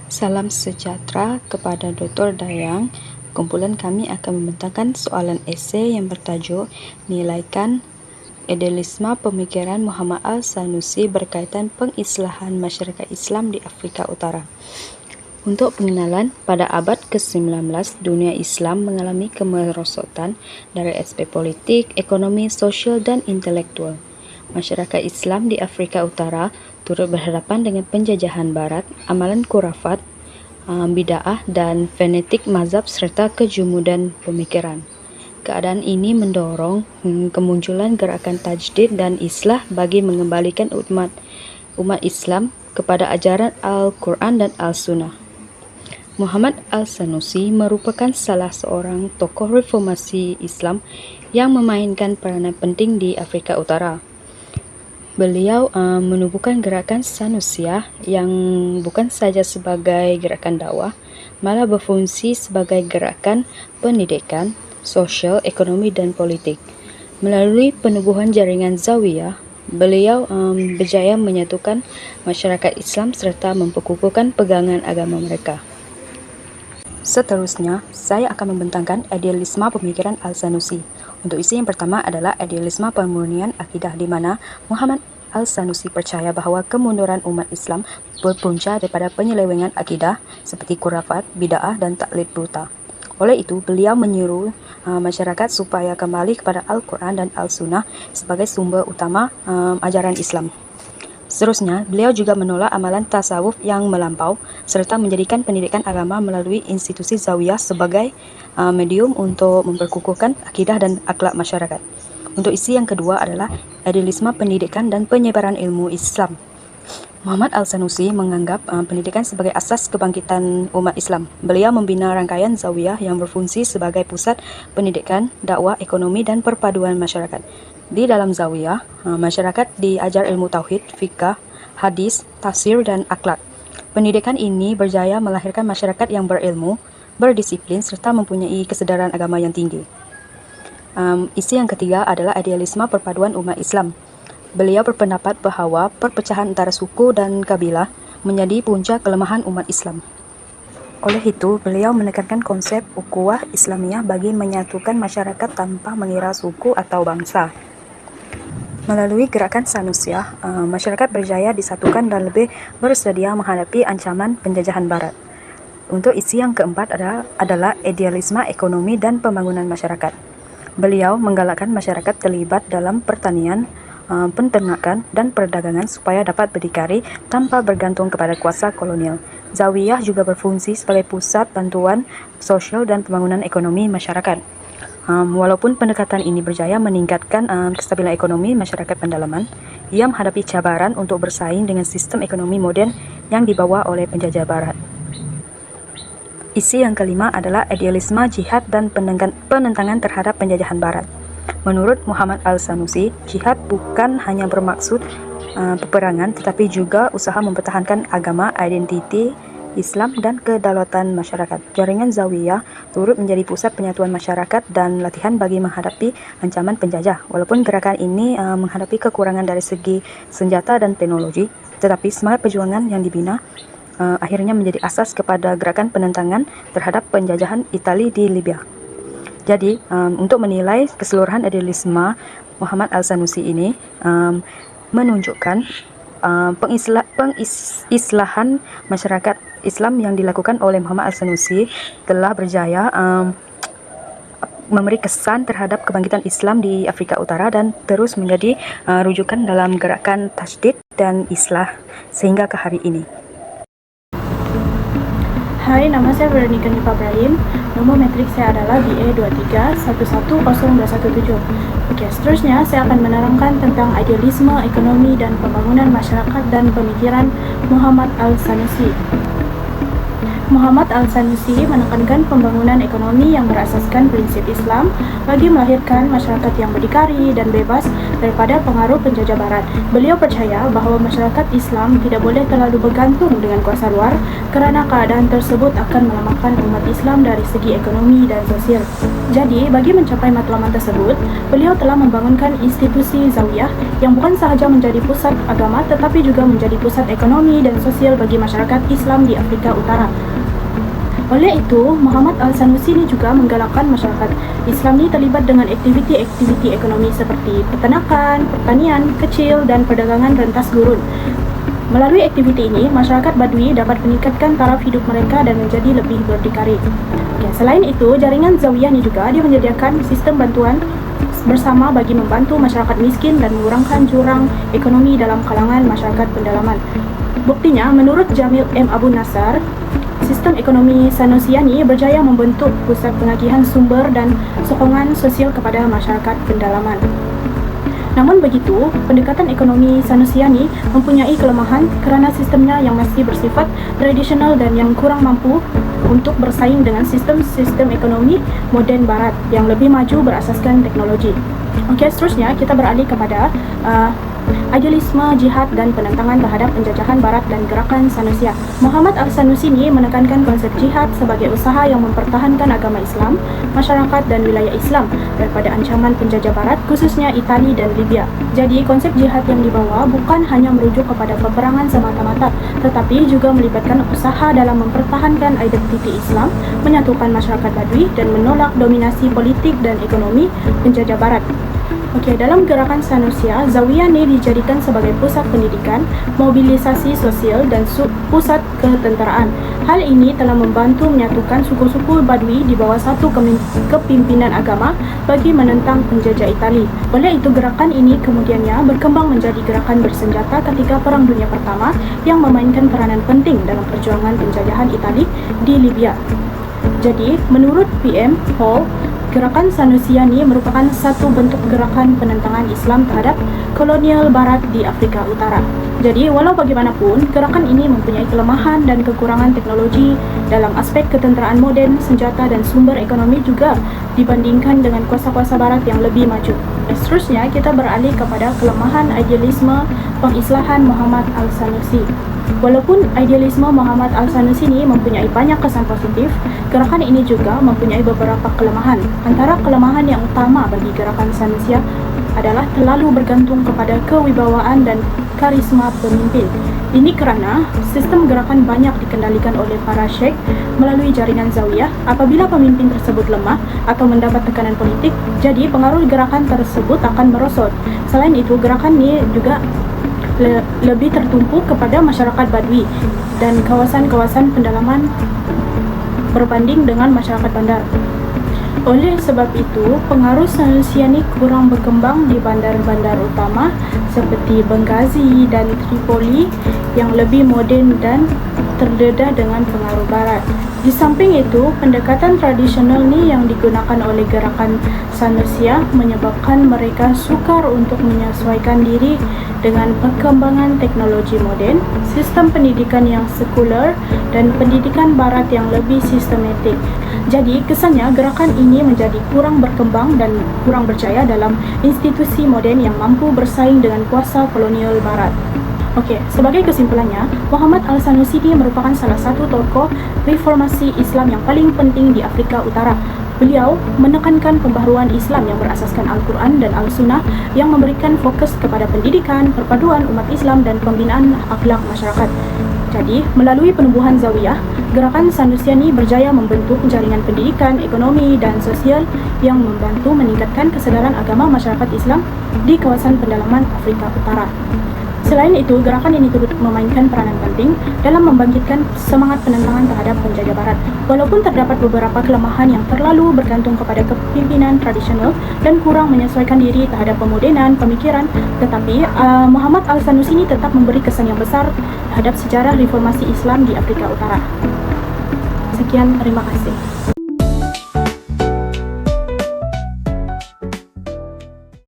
Salam sejahtera kepada Dr. Dayang. Kumpulan kami akan membentangkan soalan esei yang bertajuk Nilaikan Idealisme Pemikiran Muhammad Al-Sanusi berkaitan pengislahan masyarakat Islam di Afrika Utara. Untuk pengenalan, pada abad ke-19, dunia Islam mengalami kemerosotan dari aspek politik, ekonomi, sosial, dan intelektual. Masyarakat Islam di Afrika Utara turut berhadapan dengan penjajahan Barat, amalan khurafat, bid'ah dan fanatik mazhab serta kejumudan pemikiran. Keadaan ini mendorong kemunculan gerakan tajdid dan islah bagi mengembalikan umat Islam kepada ajaran Al-Quran dan Al-Sunnah. Muhammad Al-Sanusi merupakan salah seorang tokoh reformasi Islam yang memainkan peranan penting di Afrika Utara. Beliau menubuhkan gerakan Sanusiyah yang bukan saja sebagai gerakan dakwah, malah berfungsi sebagai gerakan pendidikan, sosial, ekonomi, dan politik. Melalui penubuhan jaringan Zawiyah, beliau berjaya menyatukan masyarakat Islam serta memperkukuhkan pegangan agama mereka. Seterusnya, saya akan membentangkan idealisme pemikiran Al-Sanusi. Untuk isi yang pertama adalah idealisme pemurnian akidah, di mana Muhammad Al-Sanusi percaya bahawa kemunduran umat Islam berpunca daripada penyelewengan akidah seperti khurafat, bid'ah dan taklid buta. Oleh itu, beliau menyuruh masyarakat supaya kembali kepada Al-Quran dan Al-Sunnah sebagai sumber utama ajaran Islam. Seterusnya, beliau juga menolak amalan tasawuf yang melampau serta menjadikan pendidikan agama melalui institusi Zawiyah sebagai medium untuk memperkukuhkan akidah dan akhlak masyarakat. Untuk isi yang kedua adalah idealisme pendidikan dan penyebaran ilmu Islam. Muhammad Al-Sanusi menganggap pendidikan sebagai asas kebangkitan umat Islam. Beliau membina rangkaian Zawiyah yang berfungsi sebagai pusat pendidikan, dakwah, ekonomi, dan perpaduan masyarakat. Di dalam Zawiyah, masyarakat diajar ilmu tauhid, fikah, hadis, tafsir, dan akhlak. Pendidikan ini berjaya melahirkan masyarakat yang berilmu, berdisiplin, serta mempunyai kesedaran agama yang tinggi. Isi yang ketiga adalah idealisme perpaduan umat Islam. Beliau berpendapat bahawa perpecahan antara suku dan kabilah menjadi punca kelemahan umat Islam. Oleh itu, beliau menekankan konsep ukhuwah Islamiyah bagi menyatukan masyarakat tanpa mengira suku atau bangsa. Melalui gerakan Sanusiyah, masyarakat berjaya disatukan dan lebih bersedia menghadapi ancaman penjajahan Barat. Untuk isi yang keempat adalah idealisme ekonomi dan pembangunan masyarakat. Beliau menggalakkan masyarakat terlibat dalam pertanian, penternakan, dan perdagangan supaya dapat berdikari tanpa bergantung kepada kuasa kolonial. Zawiyah juga berfungsi sebagai pusat bantuan sosial dan pembangunan ekonomi masyarakat. Walaupun pendekatan ini berjaya meningkatkan kestabilan ekonomi masyarakat pendalaman, ia menghadapi cabaran untuk bersaing dengan sistem ekonomi moden yang dibawa oleh penjajah Barat. Isi yang kelima adalah idealisme jihad dan penentangan terhadap penjajahan Barat. Menurut Muhammad Al-Sanusi, jihad bukan hanya bermaksud peperangan, tetapi juga usaha mempertahankan agama, identiti Islam, dan kedaulatan masyarakat. Jaringan Zawiyah turut menjadi pusat penyatuan masyarakat dan latihan bagi menghadapi ancaman penjajah. Walaupun gerakan ini menghadapi kekurangan dari segi senjata dan teknologi, tetapi semangat perjuangan yang dibina akhirnya menjadi asas kepada gerakan penentangan terhadap penjajahan Itali di Libya. Jadi, untuk menilai keseluruhan idealisme Muhammad Al-Sanusi ini menunjukkan pengislahan masyarakat Islam yang dilakukan oleh Muhammad Al-Sanusi telah berjaya memberi kesan terhadap kebangkitan Islam di Afrika Utara dan terus menjadi rujukan dalam gerakan tajdid dan islah sehingga ke hari ini. Hai, nama saya Veronica Nipa Ibrahim. Nomor metrik saya adalah BA23110217. Oke, seterusnya saya akan menerangkan tentang idealisme, ekonomi, dan pembangunan masyarakat dan pemikiran Muhammad Al-Sanusi. Muhammad Al-Sanusi menekankan pembangunan ekonomi yang berasaskan prinsip Islam bagi melahirkan masyarakat yang berdikari dan bebas daripada pengaruh penjajah barat. Beliau percaya bahawa masyarakat Islam tidak boleh terlalu bergantung dengan kuasa luar kerana keadaan tersebut akan melemahkan umat Islam dari segi ekonomi dan sosial. Jadi, bagi mencapai matlamat tersebut, beliau telah membangunkan institusi Zawiyah yang bukan sahaja menjadi pusat agama tetapi juga menjadi pusat ekonomi dan sosial bagi masyarakat Islam di Afrika Utara. Oleh itu, Muhammad Al-Sanusi ini juga menggalakkan masyarakat Islam ini terlibat dengan aktiviti-aktiviti ekonomi seperti peternakan, pertanian kecil dan perdagangan rentas gurun. Melalui aktiviti ini, masyarakat Badui dapat meningkatkan taraf hidup mereka dan menjadi lebih berdikari. Selain itu, jaringan Zawiyah ini juga dia menyediakan sistem bantuan bersama bagi membantu masyarakat miskin dan mengurangkan jurang ekonomi dalam kalangan masyarakat pendalaman. Buktinya, menurut Jamil M. Abu Nasar, sistem ekonomi Sanusiani berjaya membentuk pusat penagihan sumber dan sokongan sosial kepada masyarakat pendalaman. Namun begitu, pendekatan ekonomi Sanusiani mempunyai kelemahan kerana sistemnya yang masih bersifat tradisional dan yang kurang mampu untuk bersaing dengan sistem-sistem ekonomi moden barat yang lebih maju berasaskan teknologi. Seterusnya kita beralih kepada idealisme, jihad dan penentangan terhadap penjajahan barat dan gerakan Sanusia. Muhammad Al-Sanusi ini menekankan konsep jihad sebagai usaha yang mempertahankan agama Islam, masyarakat dan wilayah Islam daripada ancaman penjajah barat, khususnya Itali dan Libya. Jadi, konsep jihad yang dibawa bukan hanya merujuk kepada peperangan semata-mata, tetapi juga melibatkan usaha dalam mempertahankan identiti Islam, menyatukan masyarakat Badui dan menolak dominasi politik dan ekonomi penjajah barat. Dalam gerakan Sanusia, Zawiyah ini dijadikan sebagai pusat pendidikan, mobilisasi sosial dan pusat ketenteraan. Hal ini telah membantu menyatukan suku-suku Badui di bawah satu kepimpinan agama bagi menentang penjajah Itali. Oleh itu, gerakan ini kemudiannya berkembang menjadi gerakan bersenjata ketika Perang Dunia Pertama yang memainkan peranan penting dalam perjuangan penjajahan Itali di Libya. Jadi, menurut PM Hall, gerakan Sanusiani merupakan satu bentuk gerakan penentangan Islam terhadap kolonial barat di Afrika Utara. Jadi, walau bagaimanapun, gerakan ini mempunyai kelemahan dan kekurangan teknologi dalam aspek ketenteraan moden, senjata dan sumber ekonomi juga dibandingkan dengan kuasa-kuasa barat yang lebih maju. Seterusnya, kita beralih kepada kelemahan idealisme pengislahan Muhammad Al-Sanusi. Walaupun idealisme Muhammad Al-Sanusi ini mempunyai banyak kesan positif, gerakan ini juga mempunyai beberapa kelemahan. Antara kelemahan yang utama bagi gerakan Sanusia adalah terlalu bergantung kepada kewibawaan dan karisma pemimpin. Ini kerana sistem gerakan banyak dikendalikan oleh para syekh melalui jaringan Zawiyah. Apabila pemimpin tersebut lemah atau mendapat tekanan politik, jadi pengaruh gerakan tersebut akan merosot. Selain itu, gerakan ini juga lebih tertumpu kepada masyarakat Badui dan kawasan-kawasan pendalaman berbanding dengan masyarakat bandar. Oleh sebab itu, pengaruh Sanusiani kurang berkembang di bandar-bandar utama seperti Benghazi dan Tripoli yang lebih moden dan terdedah dengan pengaruh barat. Di samping itu, pendekatan tradisional ni yang digunakan oleh gerakan Sanusia menyebabkan mereka sukar untuk menyesuaikan diri dengan perkembangan teknologi moden, sistem pendidikan yang sekuler dan pendidikan barat yang lebih sistematik. Jadi, kesannya gerakan ini menjadi kurang berkembang dan kurang berjaya dalam institusi moden yang mampu bersaing dengan kuasa kolonial barat. Sebagai kesimpulannya, Muhammad Al-Sanusi merupakan salah satu tokoh reformasi Islam yang paling penting di Afrika Utara. Beliau menekankan pembaharuan Islam yang berasaskan Al-Quran dan Al-Sunnah yang memberikan fokus kepada pendidikan, perpaduan umat Islam dan pembinaan akhlak masyarakat. Jadi, melalui penubuhan Zawiyah, gerakan Sanusiani berjaya membentuk jaringan pendidikan, ekonomi dan sosial yang membantu meningkatkan kesedaran agama masyarakat Islam di kawasan pendalaman Afrika Utara. Selain itu, gerakan ini turut memainkan peranan penting dalam membangkitkan semangat penentangan terhadap penjajah barat. Walaupun terdapat beberapa kelemahan yang terlalu bergantung kepada kepimpinan tradisional dan kurang menyesuaikan diri terhadap pemodenan pemikiran, tetapi Muhammad Al-Sanusi ini tetap memberi kesan yang besar terhadap sejarah reformasi Islam di Afrika Utara. Sekian, terima kasih.